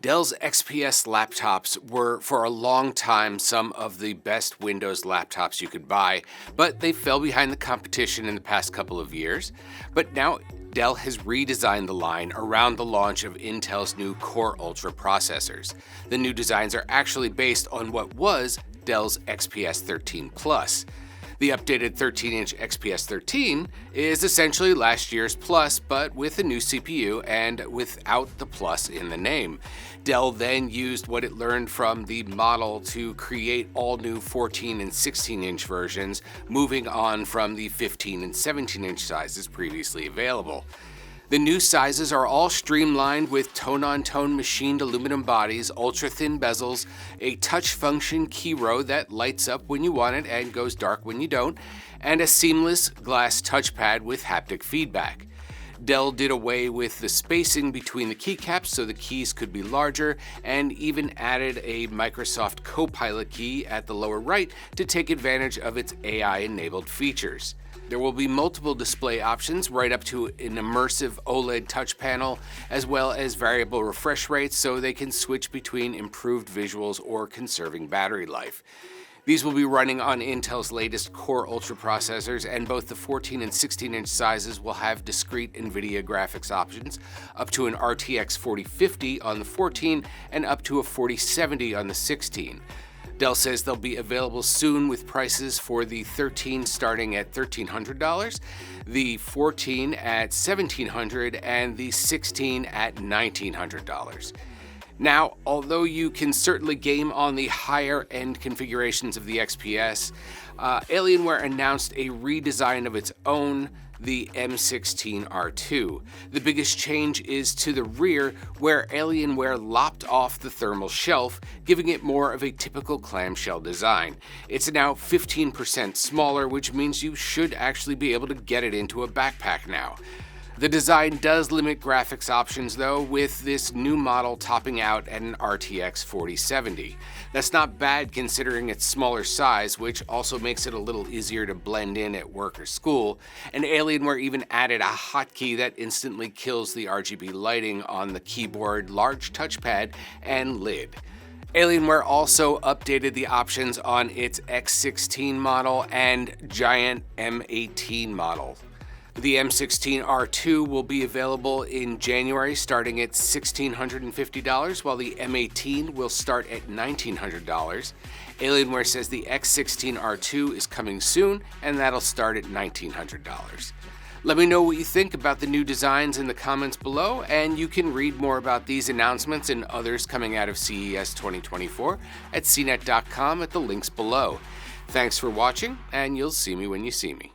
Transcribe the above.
Dell's XPS laptops were for a long time some of the best Windows laptops you could buy, but they fell behind the competition in the past couple of years. But now Dell has redesigned the line around the launch of Intel's new Core Ultra processors. The new designs are actually based on what was Dell's XPS 13 Plus. The updated 13-inch XPS 13 is essentially last year's Plus, but with a new CPU and without the Plus in the name. Dell then used what it learned from the model to create all new 14 and 16-inch versions, moving on from the 15 and 17-inch sizes previously available. The new sizes are all streamlined with tone-on-tone machined aluminum bodies, ultra-thin bezels, a touch function key row that lights up when you want it and goes dark when you don't, and a seamless glass touchpad with haptic feedback. Dell did away with the spacing between the keycaps so the keys could be larger, and even added a Microsoft Copilot key at the lower right to take advantage of its AI-enabled features. There will be multiple display options right up to an immersive OLED touch panel, as well as variable refresh rates so they can switch between improved visuals or conserving battery life. These will be running on Intel's latest Core Ultra processors, and both the 14 and 16-inch sizes will have discrete NVIDIA graphics options, up to an RTX 4050 on the 14 and up to a 4070 on the 16. Dell says they'll be available soon with prices for the 13 starting at $1,300, the 14 at $1,700, and the 16 at $1,900. Now, although you can certainly game on the higher-end configurations of the XPS, Alienware announced a redesign of its own, the m16 R2. The biggest change is to the rear, where Alienware lopped off the thermal shelf, giving it more of a typical clamshell design. It's now 15% smaller, which means you should actually be able to get it into a backpack now. The design does limit graphics options though, with this new model topping out at an RTX 4070. That's not bad considering its smaller size, which also makes it a little easier to blend in at work or school, and Alienware even added a hotkey that instantly kills the RGB lighting on the keyboard, large touchpad, and lid. Alienware also updated the options on its X16 model and giant M18 model. The m16 R2 will be available in January starting at $1,650, while the M18 will start at $1,900. Alienware says the X16 R2 is coming soon, and that'll start at $1,900. Let me know what you think about the new designs in the comments below, and you can read more about these announcements and others coming out of CES 2024 at CNET.com at the links below. Thanks for watching, and you'll see me when you see me.